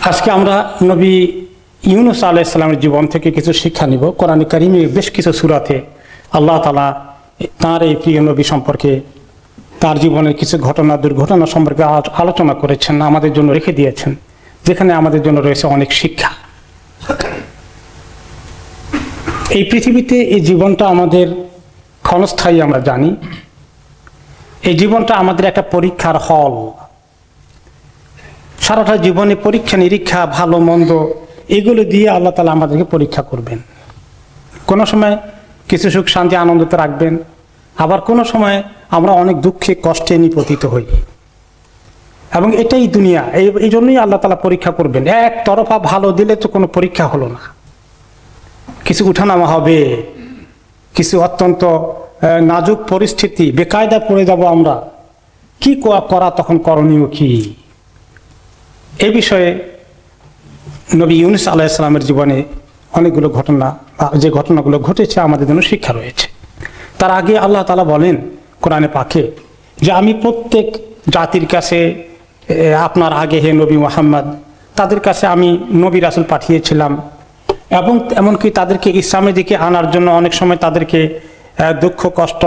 আজকে আমরা নবী ইউনুস আলাইহিস সালামের জীবন থেকে কিছু শিক্ষা নিব। কোরআন কারীমে বেশ কিছু সূরাতে আল্লাহ তাআলা তাঁর এই প্রিয় নবী সম্পর্কে, তার জীবনের কিছু ঘটনা দুর্ঘটনা সম্পর্কে আলোচনা করেছেন, আমাদের জন্য রেখে দিয়েছেন, যেখানে আমাদের জন্য রয়েছে অনেক শিক্ষা। এই পৃথিবীতে এই জীবনটা আমাদের ক্ষণস্থায়ী, আমরা জানি। এই জীবনটা আমাদের একটা পরীক্ষার হল। সারাটা জীবনে পরীক্ষা নিরীক্ষা, ভালো মন্দ, এগুলো দিয়ে আল্লাহ তাআলা আমাদেরকে পরীক্ষা করবেন। কোনো সময় কিছু সুখ শান্তি আনন্দতে রাখবেন, আবার কোনো সময় আমরা অনেক দুঃখে কষ্টে নিপতিত হই। এবং এটাই দুনিয়া, এই জন্যই আল্লাহ তাআলা পরীক্ষা করবেন। এক তরফা ভালো দিলে তো কোনো পরীক্ষা হলো না, কিছু উঠানামা হবে, কিছু অত্যন্ত নাজুক পরিস্থিতি, বেকায়দা পড়ে যাব আমরা, কি করা তখন করণীয় কি? এই বিষয়ে নবী ইউনুস আলাইহিস সালামের জীবনে অনেকগুলো ঘটনা, যে ঘটনাগুলো ঘটেছে আমাদের জন্য শিক্ষা রয়েছে। তার আগে আল্লাহ তাআলা বলেন কোরআনে পাকে যে আমি প্রত্যেক জাতির কাছে আপনার আগে হে নবী মুহাম্মদ, তাদের কাছে আমি নবী রাসূল পাঠিয়েছিলাম, এবং এমনকি তাদেরকে ইসলামের দিকে আনার জন্য অনেক সময় তাদেরকে দুঃখ কষ্ট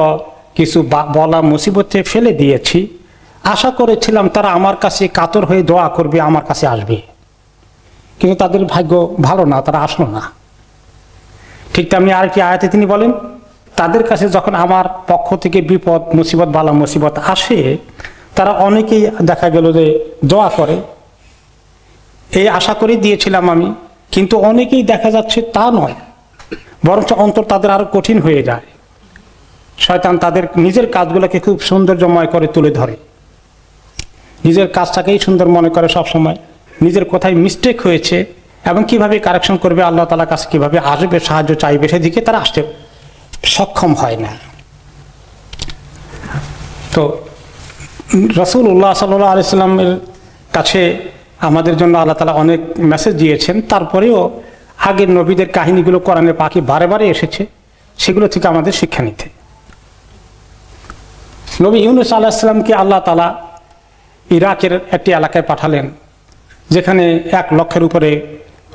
কিছু বলা মুসিবতে ফেলে দিয়েছি। আশা করেছিলাম তারা আমার কাছে কাতর হয়ে দোয়া করবে, আমার কাছে আসবে, কিন্তু তাদের ভাগ্য ভালো না, তারা আসলো না। ঠিক তেমনি আরেকটি আয়াতে তিনি বলেন তাদের কাছে যখন আমার পক্ষ থেকে বিপদ মুসিবত বালা মুসিবত আসে, তারা অনেকেই দেখা গেল যে দোয়া করে, এই আশা করেই দিয়েছিলাম আমি, কিন্তু অনেকেই দেখা যাচ্ছে তা নয়, বরঞ্চ অন্তর তাদের আরো কঠিন হয়ে যায়। শয়তান তাদের নিজের কাজগুলোকে খুব সৌন্দর্যময় করে তুলে ধরে, নিজের কাজটাকেই সুন্দর মনে করে সবসময়, নিজের কোথায় মিস্টেক হয়েছে এবং কিভাবে কারেকশন করবে, আল্লাহ তাআলার কাছে কিভাবে আসবে, সাহায্য চাইবে, সেদিকে তারা আসতে সক্ষম হয় না। তো রাসূলুল্লাহ সাল্লাল্লাহু আলাইহি সাল্লামের কাছে আমাদের জন্য আল্লাহ তাআলা অনেক মেসেজ দিয়েছেন, তারপরেও আগের নবীদের কাহিনীগুলো কোরআনে পাকে বারে বারে এসেছে, সেগুলো থেকে আমাদের শিক্ষা নিতে। নবী ইউনুস আলাইহিস সালামকে আল্লাহ তাআলা ইরাকের একটি এলাকায় পাঠালেন, যেখানে 1 লক্ষের উপরে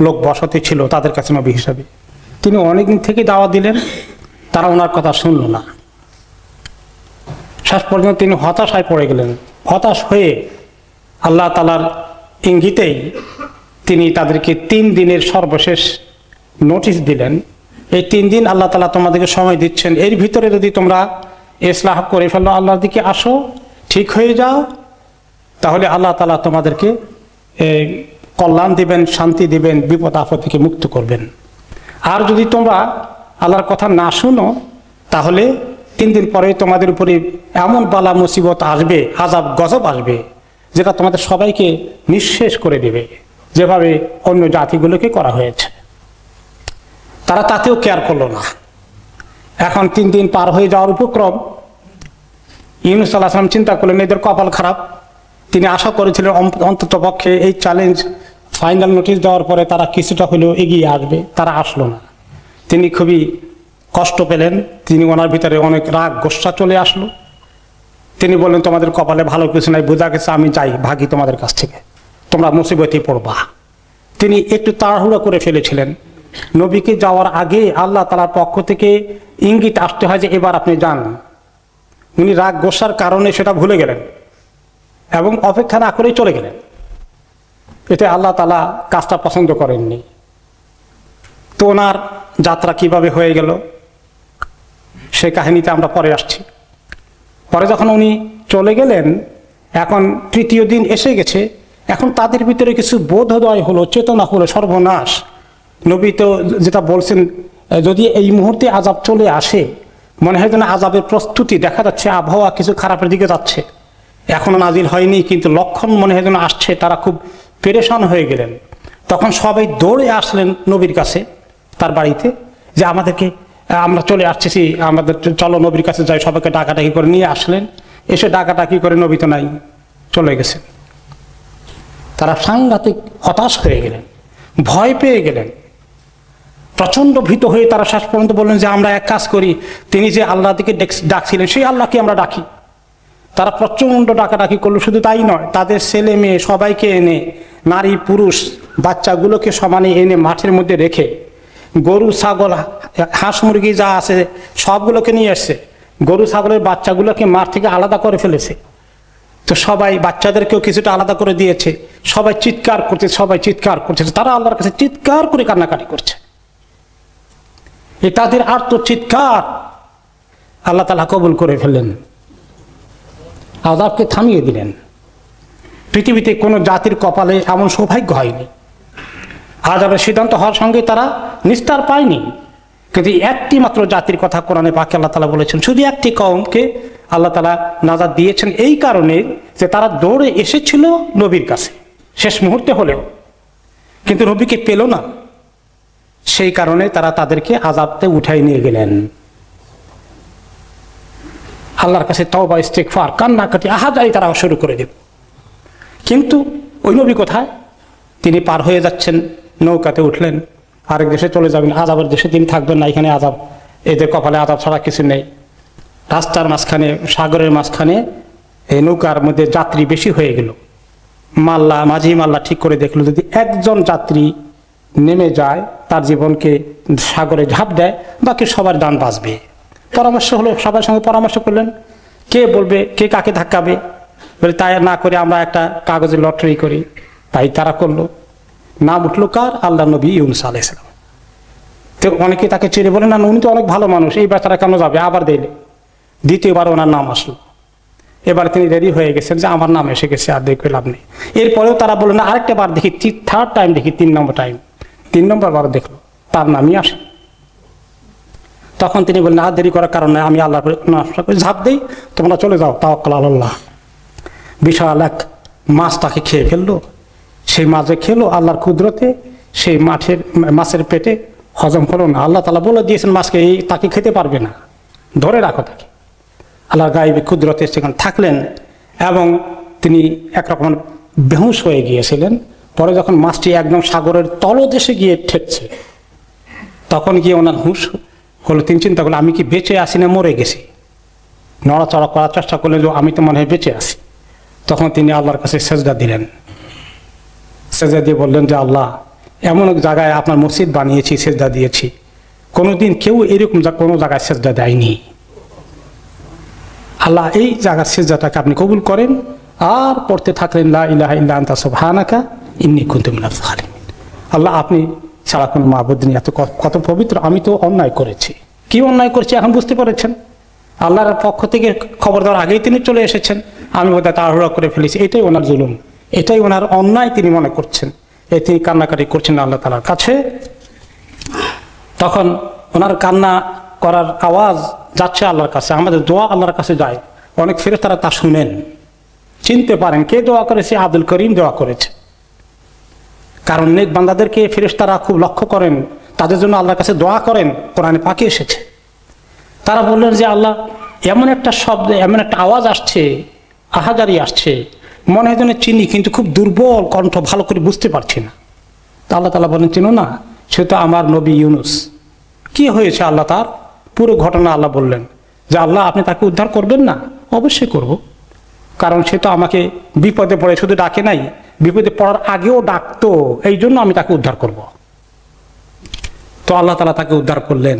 লোক বসতি ছিল তাদের কাছে নবী হিসাবে। তিনি অনেকদিন থেকে দাওয়াত দিলেন, তারা ওনার কথা শুনল না। শেষ পর্যন্ত তিনি হতাশায় পড়ে গেলেন। হতাশ হয়ে আল্লাহ তাআলার ইঙ্গিতেই তিনি তাদেরকে 3 দিনের সর্বশেষ নোটিশ দিলেন। এই 3 দিন আল্লাহ তাআলা তোমাদেরকে সময় দিচ্ছেন, এর ভিতরে যদি তোমরা ইসলাহ করে ফেলো, আল্লাহর দিকে আসো, ঠিক হয়ে যাও, তাহলে আল্লাহ তাআলা তোমাদেরকে কল্যাণ দিবেন, শান্তি দিবেন, বিপদ আপদ থেকে মুক্ত করবেন। আর যদি তোমরা আল্লাহর কথা না শুনো, তাহলে 3 দিন পরে তোমাদের উপরে এমন বালা মুসিবত আসবে, আযাব গজব আসবে, যেটা তোমাদের সবাইকে নিঃশেষ করে দেবে, যেভাবে অন্য জাতিগুলোকে করা হয়েছে। তারা তাতেও কেয়ার করলো না। এখন 3 দিন পার হয়ে যাওয়ার উপক্রম। ইউনুস আলাইহিস সালাম চিন্তা করলেন এদের কপাল খারাপ। তিনি আশা করেছিলেন অন্তত পক্ষে এই চ্যালেঞ্জ ফাইনাল নোটিশ দেওয়ার পরে তারা কিছুটা হলেও এগিয়ে আসবে, তারা আসলো না। তিনি খুবই কষ্ট পেলেন, তিনি ওনার ভিতরে অনেক রাগ গোসা চলে আসলো। তিনি বললেন তোমাদের কপালে ভালো কিছু নাই, বোঝা গেছে, আমি যাই, ভাগি তোমাদের কাছ থেকে, তোমরা মুসিবতে পড়বা। তিনি একটু তাড়াহুড়া করে ফেলেছিলেন। নবীকে যাওয়ার আগে আল্লাহ তাআলার পক্ষ থেকে ইঙ্গিত আসতে হয় যে এবার আপনি যান। উনি রাগ গোসার কারণে সেটা ভুলে গেলেন এবং অপেক্ষা না করেই চলে গেলেন। এতে আল্লাহ তাআলা কাজটা পছন্দ করেননি। তো ওনার যাত্রা কিভাবে হয়ে গেল সে কাহিনীতে আমরা পরে আসছি। পরে যখন উনি চলে গেলেন, এখন 3য় দিন এসে গেছে, এখন তাদের ভিতরে কিছু বোধোদয় হলো, চেতনা হলো, সর্বনাশ। নবী তো যেটা বলছেন, যদি এই মুহূর্তে আযাব চলে আসে, মনে হয় যেন আযাবের প্রস্তুতি, দেখা যাচ্ছে আবহাওয়া কিছু খারাপের দিকে যাচ্ছে, এখনো নাজিল হয়নি কিন্তু লক্ষণ মনে হয় যেন আসছে। তারা খুব পেরেশান হয়ে গেলেন। তখন সবাই দৌড়ে আসলেন নবীর কাছে, তার বাড়িতে, যে আমরা চলে আসছি, আমাদের চলো নবীর কাছে যাই। সবাইকে ডাকাডাকি করে নিয়ে আসলেন। এসে ডাকাডাকি করে নবী তো নাই, চলে গেছেন। তারা সাংঘাতিক হতাশ হয়ে গেলেন, ভয় পেয়ে গেলেন, প্রচন্ড ভীত হয়ে তারা শেষ পর্যন্ত বললেন যে আমরা এক কাজ করি, তিনি যে আল্লাহ দিকে ডাকছিলেন সেই আল্লাহকে আমরা ডাকি। তারা প্রচন্ড ডাকাডাকি করলো। শুধু তাই নয়, তাদের ছেলে মেয়ে সবাইকে এনে নারী পুরুষ বাচ্চাগুলোকে সমানে এনে মাঠের মধ্যে রেখে গরু ছাগল হাঁস মুরগি যা আছে সবগুলোকে নিয়ে এসছে, গরু ছাগলের বাচ্চাগুলোকে মাঠ থেকে আলাদা করে ফেলেছে। তো সবাই বাচ্চাদেরকেও কিছুটা আলাদা করে দিয়েছে, সবাই চিৎকার করছে, তারা আল্লাহর কাছে চিৎকার করে কান্নাকাটি করছে। তাদের আর্ত চিৎকার আল্লাহ তাআলা কবুল করে ফেললেন, আযাবকে থামিয়ে দিলেন। পৃথিবীতে কোনো জাতির কপালে এমন সৌভাগ্য হয়নি। আযাবের সিদ্ধান্ত হওয়ার সঙ্গে তারা নিস্তার পায়নি। কিন্তু একটি মাত্র জাতির কথা কোরআনে পাকে আল্লাহ তাআলা বলেছেন, শুধু একটি কওমকে আল্লাহ তাআলা নাজাত দিয়েছেন এই কারণে যে তারা দৌড়ে এসেছিল নবীর কাছে শেষ মুহূর্তে হলেও, কিন্তু নবীকে পেল না। সেই কারণে তারা তাদেরকে আযাবতে উঠাই নিয়ে গেলেন। আল্লাহর কাছে তওবা ইস্তিগফার কান্নাকাটি আহাজারি তারা শুরু করে দিল। কিন্তু ওই নবী কোথায়? তিনি পার হয়ে যাচ্ছেন, নৌকাতে উঠলেন, আরেক দেশে চলে যাবেন, আযাবের দেশে তিনি থাকবেন না। এখানে আযাব, এদের কপালে আযাব ছাড়া কিছু নেই। রাস্তার মাঝখানে, সাগরের মাঝখানে এই নৌকার মধ্যে যাত্রী বেশি হয়ে গেল। মাঝি মাল্লা ঠিক করে দেখলো, যদি একজন যাত্রী নেমে যায়, তার জীবনকে সাগরে ঝাঁপ দেয়, বাকি সবার দান বাঁচবে। পরামর্শ হলো, সবার সঙ্গে পরামর্শ করলেন, কে বলবে, কে কাকে ধাক্কাবে। বলে তাই না করে আমরা একটা কাগজের লটারি করি। তাই তারা করলো। নাম উঠলো কার? আল্লাহ নবী ইউনূস আলাইহিস সালাম। তো অনেকে তাকে চিনে বলে, না উনি তো অনেক ভালো মানুষ, এই বেচারা কেন যাবে? আবার দিলে দ্বিতীয়বার ওনার নাম আসলো। এবার তিনি রেডি হয়ে গেছেন যে আমার নাম এসে গেছে, আর দেখে লাভ নেই। এরপরেও তারা বললো, না আরেকটা বার দেখি, থার্ড টাইম দেখি, 3 নম্বর টাইম, 3 নম্বর বার দেখলো তার নামই আসে। তখন তিনি বললেন, আর দেরি করার কারণ নাই, আমি আল্লাহর ঝাঁপ দেই, তোমরা চলে যাও, তাওয়াক্কাল আলাল্লাহ। বিশাল এক মাছ তাকে খেয়ে ফেললো। সেই মাছে খেলো আল্লাহর কুদরতে, সেই মাছের পেটে হজম হলো না। আল্লাহ তাআলা বলে দিয়েছেন মাছকে, তাকে খেতে পারবে না, ধরে রাখো তাকে। আল্লাহর গায়েবী কুদরতে সেখানে থাকলেন এবং তিনি একরকম বেহুশ হয়ে গিয়েছিলেন। পরে যখন মাছটি একদম সাগরের তলদেশে গিয়ে ঠেকছে, তখন গিয়ে ওনার হুঁশ হলো। তিনি চিন্তা করলেন, আমি কি বেঁচে আছি না মরে গেছি? নড়াচড়া করার চেষ্টা করলেন যে আমি তো মনে হয় বেঁচে আছি। তখন তিনি আল্লাহর কাছে সেজদা দিলেন। সেজদা দিয়ে বললেন যে, আল্লাহ, এমন এক জায়গায় আপনার মসজিদ বানিয়েছি, সেজদা দিয়েছি, কোনোদিন কেউ এরকম কোনো জায়গায় সেজদা দেয়নি। আল্লাহ, এই জায়গার সেজদাটাকে আপনি কবুল করেন। আর পড়তে থাকলেন, লা ইলাহা ইল্লা আনতা সুবহানাকা ইন্নী কুনতু মিনাজ জালিমিন। আল্লাহ, আপনি ছাড়া কোনো মাবুদ নেই, এত কত পবিত্র, আমি তো অন্যায় করেছি। কি অন্যায় করেছি এখন বুঝতে পেরেছেন? আল্লাহর পক্ষ থেকে খবর দেওয়ার আগেই তিনি চলে এসেছেন, আমি বোধহয় তাড়াহুড়া করে ফেলেছি। এটাই ওনার জুলুম, এটাই ওনার অন্যায় তিনি মনে করছেন। তিনি কান্নাকাটি করছেন আল্লাহ তাআলার কাছে। তখন ওনার কান্না করার আওয়াজ যাচ্ছে আল্লাহর কাছে, আমাদের দোয়া আল্লাহর কাছে যায়। অনেক ফেরেশতারা তা শুনেন, চিনতে পারেন কে দোয়া করেছে। আব্দুল করিম দোয়া করেছে। কারণ নেক বান্দাদেরকে ফেরেশতারা খুব লক্ষ্য করেন, তাদের জন্য আল্লাহর কাছে দোয়া করেন, কোরআনে পাকে এসেছে। তারা বললেন যে, আল্লাহ, এমন একটা শব্দ, এমন একটা আওয়াজ আসছে, আহাজারি আসছে, মনে হয় যেন চিনি, কিন্তু খুব দুর্বল কণ্ঠ, ভালো করে বুঝতে পারছি না। তা আল্লাহ তাআলা বলেন, চিনো না, সে তো আমার নবী ইউনূস। কি হয়েছে আল্লাহ তার? পুরো ঘটনা আল্লাহ বললেন যে, আল্লাহ, আপনি তাকে উদ্ধার করবেন না? অবশ্যই করব, কারণ সে তো আমাকে বিপদে পড়ে শুধু ডাকে নাই, বিপদে পড়ার আগেও ডাকতো, এই জন্য আমি তাকে উদ্ধার করব। তো আল্লাহ তাআলা তাকে উদ্ধার করলেন।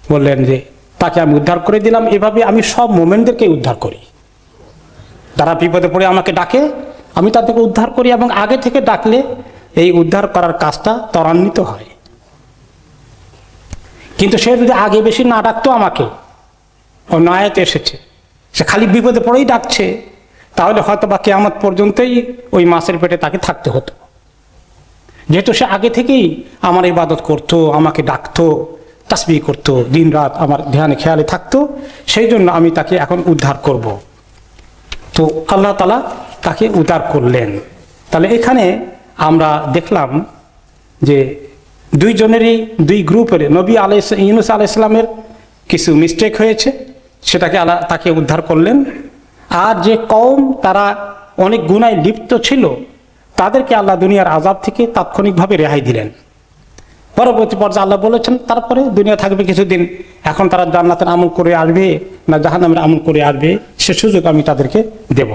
বললেন যে, তাকে আমি উদ্ধার করে দিলাম। এভাবে আমি সব মোমেনদেরকে উদ্ধার করি, যারা বিপদে পড়ে আমাকে ডাকে, আমি তাদেরকে উদ্ধার করি। এবং আগে থেকে ডাকলে এই উদ্ধার করার কাজটা ত্বরান্বিত হয়। কিন্তু সে যদি আগে বেশি না ডাকতো আমাকে, ও আয়াতে এসেছে, সে খালি বিপদে পড়েই ডাকছে, তাহলে হয়তো বা কিয়ামত পর্যন্তই ওই মাছের পেটে তাকে থাকতে হতো। যেহেতু সে আগে থেকেই আমার ইবাদত করতো, আমাকে ডাকতো, তাসবিহ করতো, দিন রাত আমার ধ্যানে খেয়ালে থাকতো, সেই জন্য আমি তাকে এখন উদ্ধার করব। তো আল্লাহ তাআলা তাকে উদ্ধার করলেন। তাহলে এখানে আমরা দেখলাম যে দুইজনেরই, দুই গ্রুপের, নবী ইউনূস আলাইহিস সালামের কিছু মিস্টেক হয়েছে, সেটাকে আল্লাহ তাকে উদ্ধার করলেন। আর যে কওম তারা অনেক গুনায় লিপ্ত ছিল, তাদেরকে আল্লাহ দুনিয়ার আযাব থেকে তাৎক্ষণিকভাবে রেহাই দিলেন। পরবর্তী পর্যায়ে আল্লাহ বলেছেন, তারপরে দুনিয়া থাকবে কিছুদিন, এখন তারা জান্নাতের আমল করে আসবে না জাহান্নামের আমল করে আসবে, সে সুযোগ আমি তাদেরকে দেব।